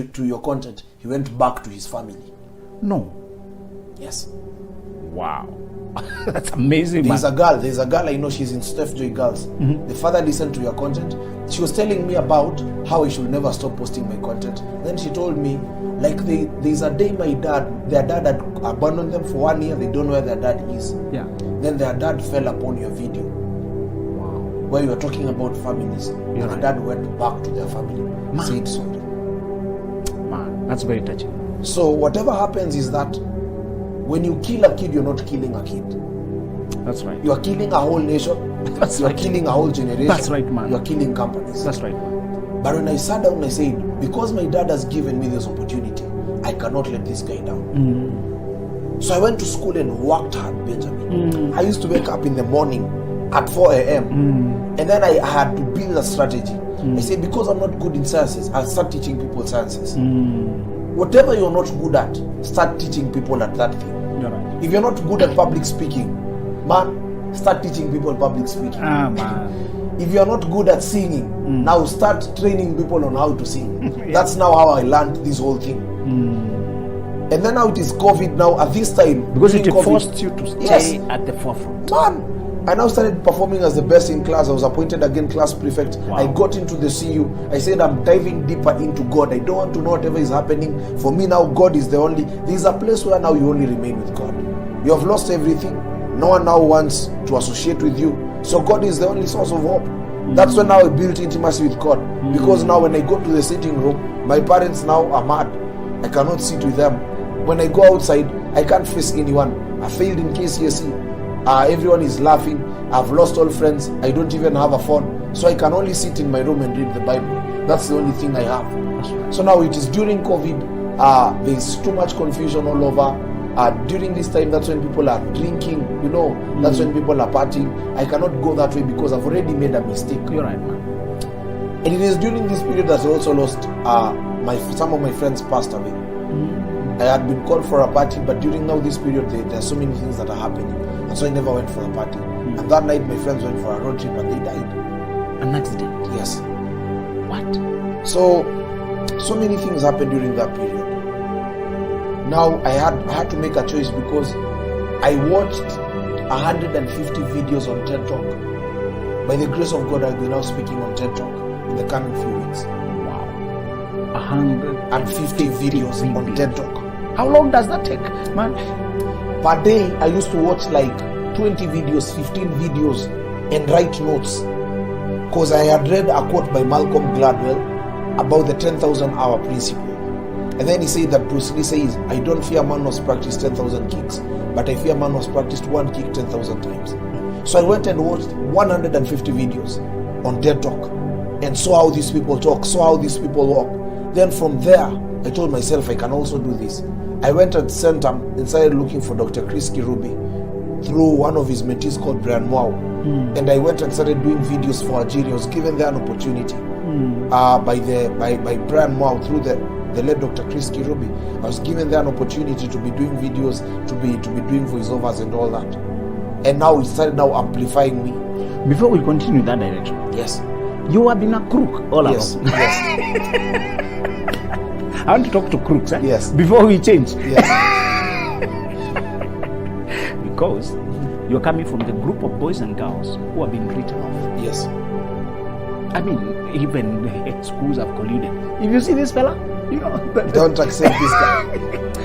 to your content, he went back to his family. No. Yes. Wow. That's amazing. There's a girl I know, she's in Steph Joy Girls. The father listened to your content. She was telling me about how I should never stop posting my content. Then she told me, like, there's a day their dad had abandoned them for 1 year. They don't know where their dad is. Yeah. Then their dad fell upon your video. Wow. Where you were talking about families. And the dad went back to their family. Said sorry. Man, that's very touching. So whatever happens is that when you kill a kid, you're not killing a kid. That's right. You are killing a whole nation. You are killing a whole generation. That's right, man. You are killing companies. That's right, man. But when I sat down, I said, because my dad has given me this opportunity, I cannot let this guy down. So I went to school and worked hard, Benjamin. I used to wake up in the morning at 4 a.m. And then I had to build a strategy. I said, because I'm not good in sciences, I'll start teaching people sciences. Whatever you're not good at, start teaching people at that thing. You're right. If you're not good at public speaking, man, start teaching people public speaking. Man. If you're not good at singing, now start training people on how to sing. That's now how I learned this whole thing. And then now it is COVID now at this time. Because it COVID, forced you to stay at the forefront. Man, I now started performing as the best in class. I was appointed again class prefect. Wow. I got into the CU. I said I'm diving deeper into God. I don't want to know whatever is happening. For me now, God is the only. There's a place where now you only remain with God. You have lost everything. No one now wants to associate with you. So God is the only source of hope. That's when now I built intimacy with God. Because now when I go to the sitting room, my parents now are mad. I cannot sit with them. When I go outside, I can't face anyone. I failed in KCSE. Everyone is laughing. I've lost all friends. I don't even have a phone. So I can only sit in my room and read the Bible. That's the only thing I have. So now it is during COVID. There's too much confusion all over. During this time, that's when people are drinking, that's when people are partying. I cannot go that way because I've already made a mistake. You're right, man. And it is during this period that I also lost some of my friends passed away. I had been called for a party, but during now this period, there are so many things that are happening. And so I never went for the party. And that night, my friends went for a road trip and they died. An accident? Yes. What? So many things happened during that period. Now I had to make a choice because I watched 150 videos on TED Talk. By the grace of God, I'll be now speaking on TED Talk in the coming few weeks. Wow. 150 videos on TED Talk. How long does that take, man? Per day, I used to watch like 20 videos, 15 videos and write notes. Because I had read a quote by Malcolm Gladwell about the 10,000 hour principle. And then he said that Bruce Lee says, I don't fear a man who has practiced 10,000 kicks, but I fear a man who has practiced one kick 10,000 times. So I went and watched 150 videos on TED Talk and saw how these people talk, saw how these people walk. Then from there, I told myself I can also do this. I went at Centum and started looking for Dr. Chris Kirubi through one of his mentees called Brian Mwau. And I went and started doing videos for Algeria. I was given there an opportunity by Brian Mwau through the late Dr. Chris Kirubi. I was given there an opportunity to be doing videos, to be doing voiceovers and all that. And now it started now amplifying me. Before we continue in that direction, yes, you have been a crook all along. Yes. I want to talk to crooks. Yes. Before we change. Yes. Because you're coming from the group of boys and girls who have been written off. Yes. I mean, even schools have colluded. If you see this fella, don't accept this guy.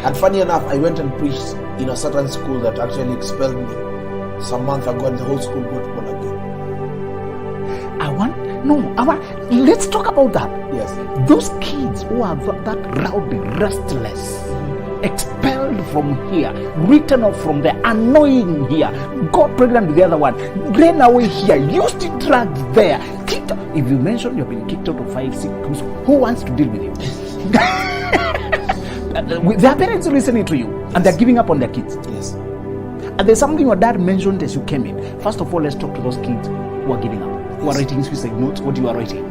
And funny enough, I went and preached in a certain school that actually expelled me some month ago, and the whole school got born again. Let's talk about that. Yes. Those kids who are that rowdy, restless, expelled from here, written off from there, annoying here, got pregnant with the other one, ran away here, used to drugs there, kicked out. If you mention you've been kicked out of 5, 6 schools, who wants to deal with you? Their parents are listening to you, and they're giving up on their kids. Yes. And there's something your dad mentioned as you came in. First of all, let's talk to those kids who are giving up, who are writing suicide notes, what you are writing,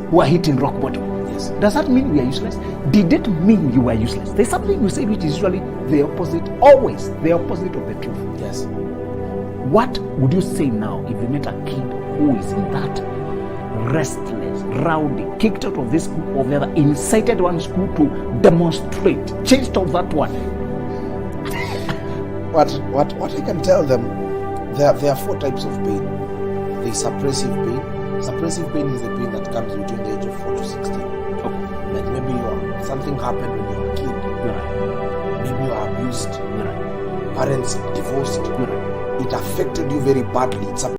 who are hitting rock bottom. Yes. Does that mean we are useless? Did it mean you were useless? There's something you say which is usually the opposite, always the opposite of the truth. Yes. What would you say now if you met a kid who is in that restless, rowdy, kicked out of this school or the other, incited one school to demonstrate, chased off that one. What I can tell them, there are 4 types of pain. There is suppressive pain. Suppressive pain is the pain that comes between the age of 4 to 16. Okay. Like maybe something happened when you were a kid. Right. Maybe you are abused. Right. Parents divorced. Right. It affected you very badly. It's a